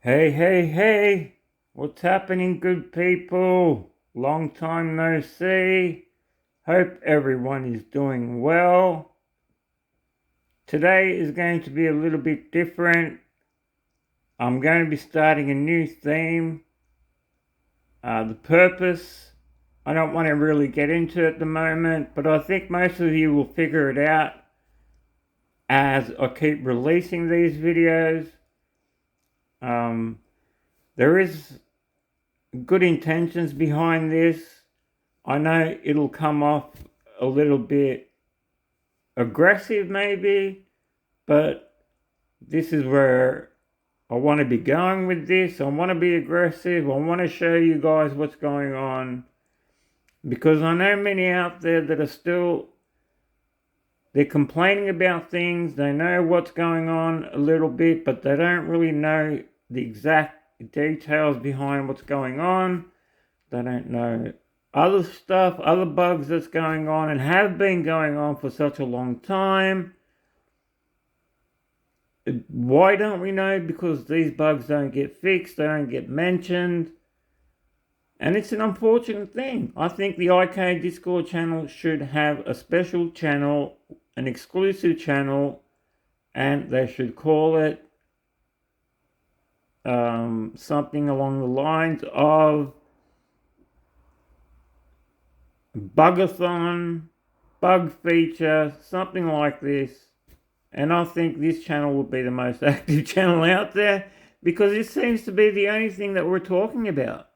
Hey, hey, hey! What's happening, good people? Long time no see. Hope everyone is doing well. Today is going to be a little bit different. I'm going to be starting a new theme. The purpose, I don't want to really get into at the moment, but I think most of you will figure it out as I keep releasing these videos. There is good intentions behind this. I know it'll come off a little bit aggressive maybe, but this is where I want to be going with this. I want to be aggressive. I want to show you guys what's going on, because I know many out there that are still, they're complaining about things. They know what's going on a little bit, but they don't really know the exact details behind what's going on. They don't know other stuff, other bugs that's going on and have been going on for such a long time. Why don't we know? Because these bugs don't get fixed, they don't get mentioned. And it's an unfortunate thing. I think the IK Discord channel should have a special channel, an exclusive channel, and they should call it something along the lines of Bugathon, bug feature, something like this. And I think this channel will be the most active channel out there, because it seems to be the only thing that we're talking about.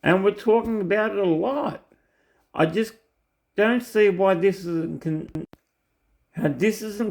And we're talking about it a lot. I just don't see why this isn't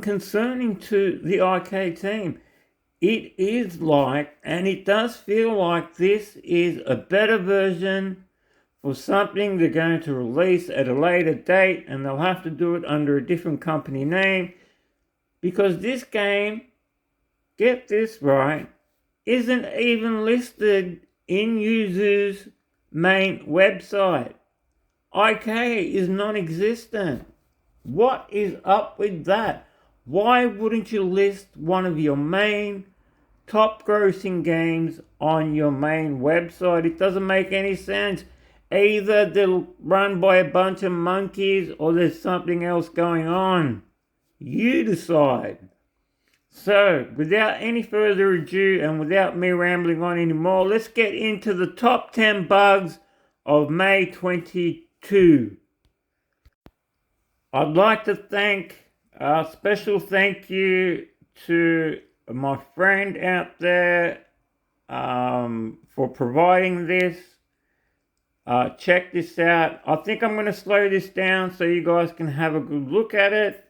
concerning to the IK team. It is like, and it does feel like this is a better version for something they're going to release at a later date, and they'll have to do it under a different company name, because this game, get this right, isn't even listed in users' main website. IK is non-existent. What is up with that? Why wouldn't you list one of your main top grossing games on your main website? It doesn't make any sense. Either they're run by a bunch of monkeys or there's something else going on. You decide. So, without any further ado and without me rambling on anymore, let's get into the top 10 bugs of May 22. I'd like to thank a special thank you to my friend out there for providing this. Check this out. I think I'm going to slow this down so you guys can have a good look at it.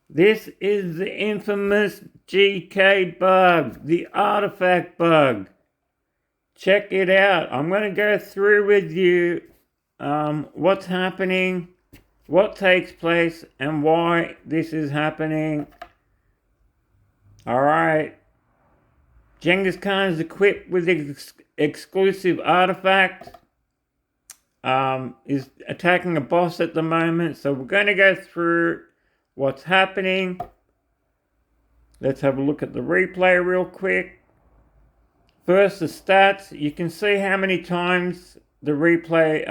This is the infamous GK bug, the artifact bug. Check it out. I'm going to go through with you what's happening, what takes place, and why this is happening. Alright. Genghis Khan is equipped with exclusive artifact. Is attacking a boss at the moment, so we're going to go through what's happening. Let's have a look at the replay real quick. First, the stats. You can see how many times the replay,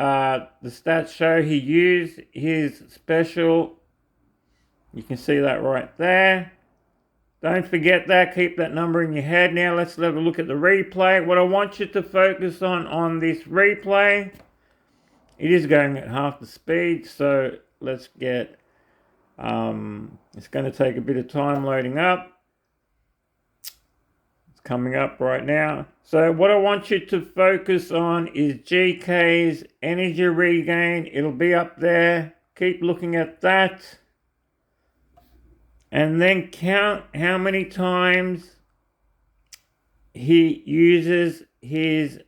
the stats show he used his special. You can see that right there. Don't forget that. Keep that number in your head. Now let's have a look at the replay. What I want you to focus on this replay, it is going at half the speed, so let's get, it's going to take a bit of time loading up. It's coming up right now. So what I want you to focus on is GK's energy regain. It'll be up there. Keep looking at that. And then count how many times he uses his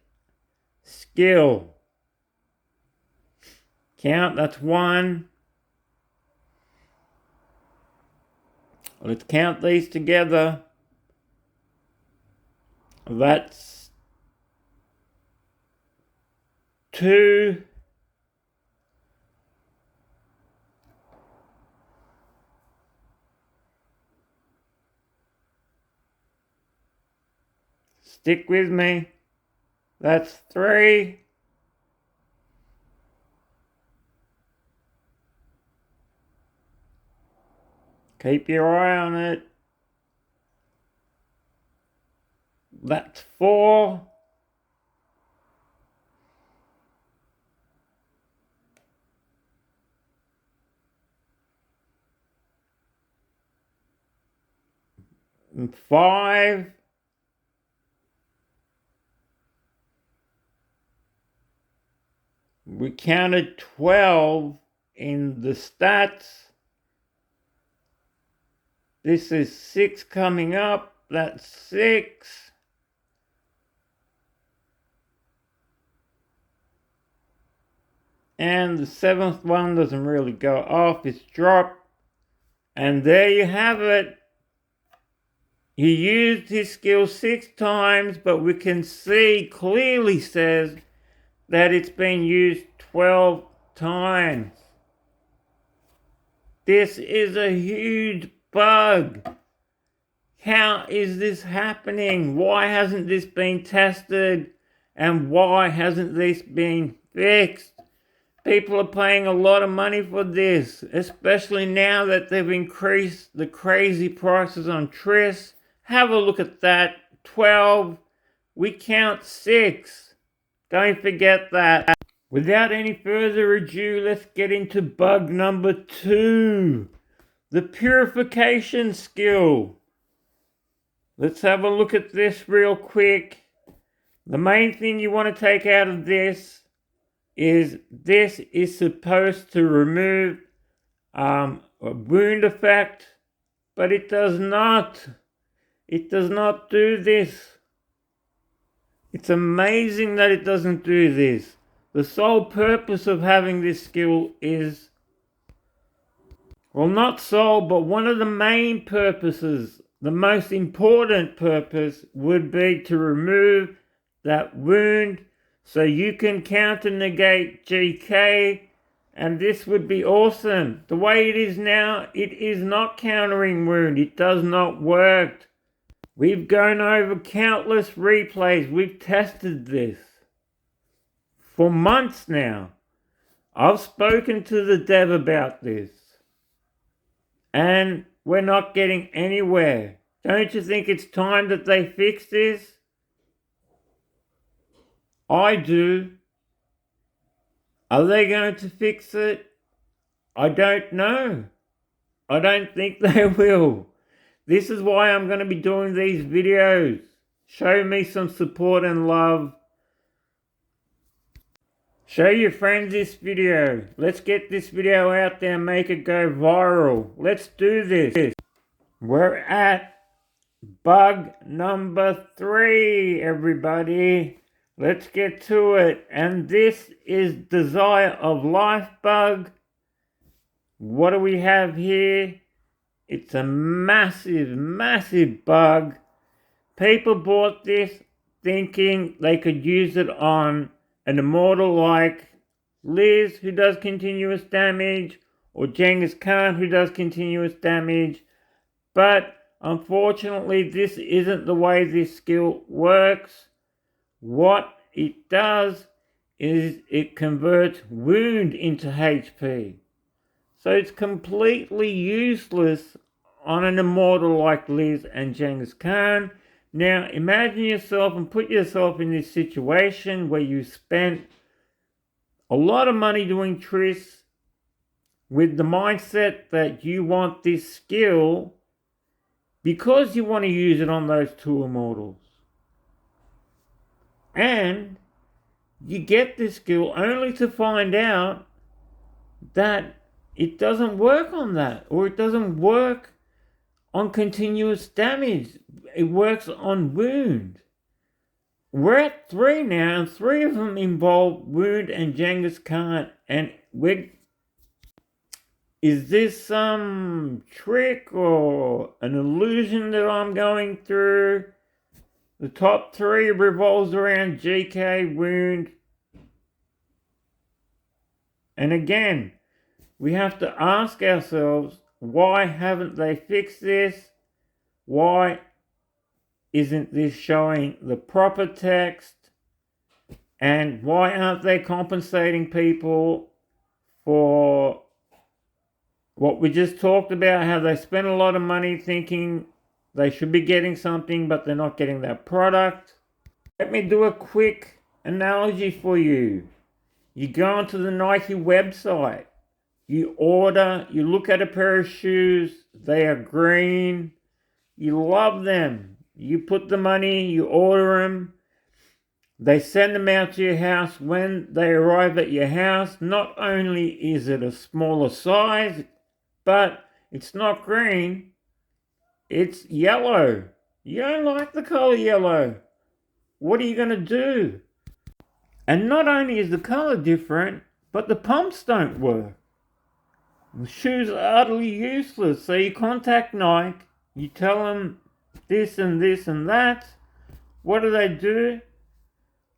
skill. Count, that's 1. Let's count these together. That's 2. Stick with me. That's 3. Keep your eye on it. That's 4. And 5. We counted 12 in the stats. This is 6 coming up. That's 6. And the 7th one doesn't really go off. It's dropped. And there you have it. He used his skill 6 times, but we can see clearly says that it's been used 12 times. This is a huge bug. How is this happening? Why hasn't this been tested? And why hasn't this been fixed? People are paying a lot of money for this, especially now that they've increased the crazy prices on Tris. Have a look at that. 12. We count 6. Don't forget that. Without any further ado, let's get into bug number 2. The purification skill. Let's have a look at this real quick. The main thing you want to take out of this is supposed to remove a wound effect, but it does not. It does not do this. It's amazing that it doesn't do this. The sole purpose of having this skill is, well, not sole, but one of the main purposes, the most important purpose would be to remove that wound so you can counter negate GK, and this would be awesome. The way it is now, it is not countering wound. It does not work. We've gone over countless replays. We've tested this for months now. I've spoken to the dev about this, and we're not getting anywhere. Don't you think it's time that they fix this? I do. Are they going to fix it? I don't know. I don't think they will. This is why I'm going to be doing these videos. Show me some support and love. Show your friends this video. Let's get this video out there and make it go viral. Let's do this. We're at bug number 3, everybody. Let's get to it. And this is Desire of Life bug. What do we have here? It's a massive, massive bug. People bought this thinking they could use it on an immortal like Liz, who does continuous damage, or Genghis Khan, who does continuous damage. But unfortunately, this isn't the way this skill works. What it does is it converts wound into HP. So it's completely useless on an immortal like Liz and Genghis Khan. Now imagine yourself and put yourself in this situation where you spent a lot of money doing Tris with the mindset that you want this skill because you want to use it on those 2 immortals. And you get this skill only to find out that it doesn't work on that, or it doesn't work on continuous damage. It works on wound. We're at 3 now, and 3 of them involve wound and Genghis Khan. And is this some trick or an illusion that I'm going through? The top 3 revolves around GK, wound. And again, we have to ask ourselves, why haven't they fixed this? Why isn't this showing the proper text? And why aren't they compensating people for what we just talked about, how they spend a lot of money thinking they should be getting something, but they're not getting that product? Let me do a quick analogy for you. You go onto the Nike website, you order, you look at a pair of shoes, they are green, you love them, you put the money, you order them, they send them out to your house. When they arrive at your house, not only is it a smaller size, but it's not green, it's yellow. You don't like the color yellow. What are you going to do? And not only is the color different, but the pumps don't work. The shoes are utterly useless. So you contact Nike, you tell them this and this and that. What do?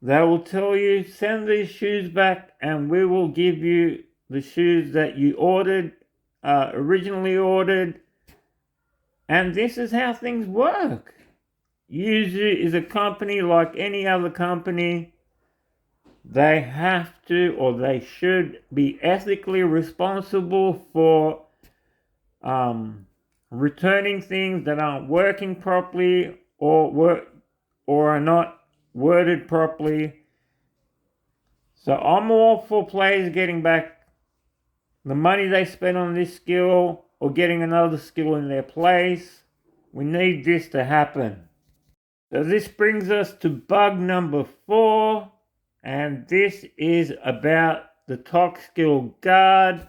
They will tell you, send these shoes back and we will give you the shoes that you originally ordered. And this is how things work. Usually is a company like any other company. They have to, or they should be ethically responsible for returning things that aren't working properly or are not worded properly. So I'm all for players getting back the money they spent on this skill or getting another skill in their place. We need this to happen. So this brings us to bug number 4, and this is about the Talk Skill Guard.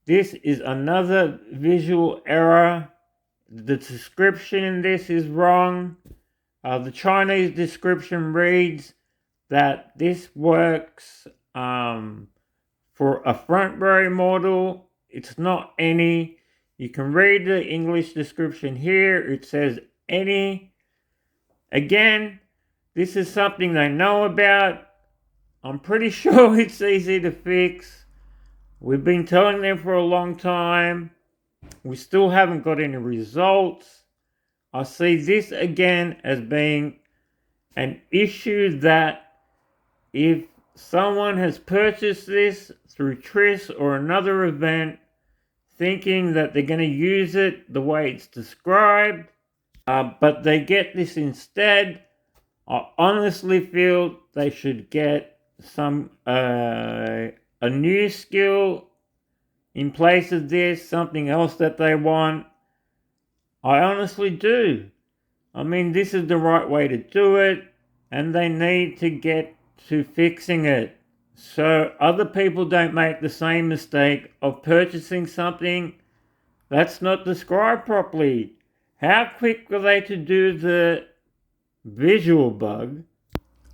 This is another visual error. The description in this is wrong. The Chinese description reads that this works for a front row model. It's not any. You can read the English description here. It says any. Again, this is something they know about. I'm pretty sure it's easy to fix. We've been telling them for a long time. We still haven't got any results. I see this again as being an issue that if someone has purchased this through Tris or another event thinking that they're going to use it the way it's described, but they get this instead, I honestly feel they should get a new skill in place of this, something else that they want. I honestly do. I mean, this is the right way to do it, and they need to get to fixing it so other people don't make the same mistake of purchasing something that's not described properly. How quick were they to do the visual bug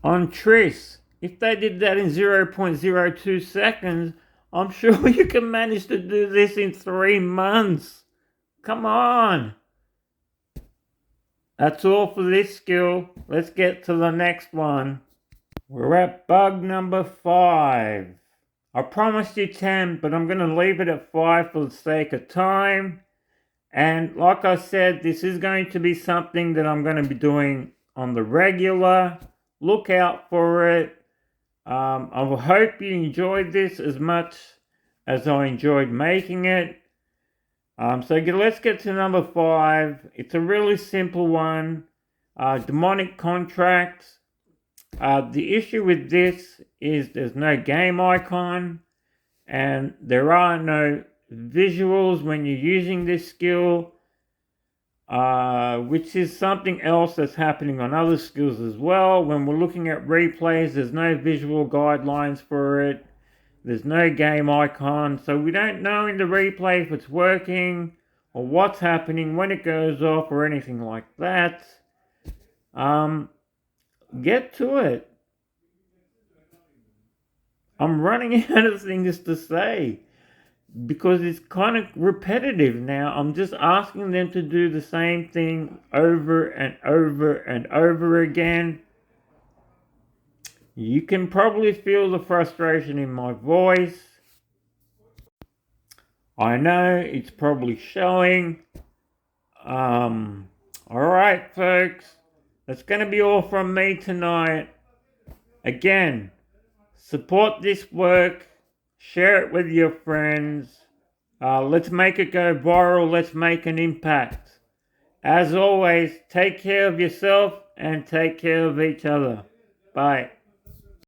on Tris? If they did that in 0.02 seconds, I'm sure you can manage to do this in 3 months. Come on. That's all for this skill. Let's get to the next one. We're at bug number 5. I promised you 10, but I'm going to leave it at 5 for the sake of time. And like I said, this is going to be something that I'm going to be doing on the regular. Look out for it. I hope you enjoyed this as much as I enjoyed making it. So let's get to number 5. It's a really simple one. Demonic contracts. The issue with this is there's no game icon and there are no visuals when you're using this skill, which is something else that's happening on other skills as well. When we're looking at replays, there's no visual guidelines for it. There's no game icon, so we don't know in the replay if it's working or what's happening when it goes off or anything like that. Get to it. I'm running out of things to say because it's kind of repetitive now. I'm just asking them to do the same thing over and over and over again. You can probably feel the frustration in my voice. I know it's probably showing. I Alright, folks. That's going to be all from me tonight. Again, support this work. Share it with your friends. Let's make it go viral. Let's make an impact. As always, take care of yourself and take care of each other. Bye.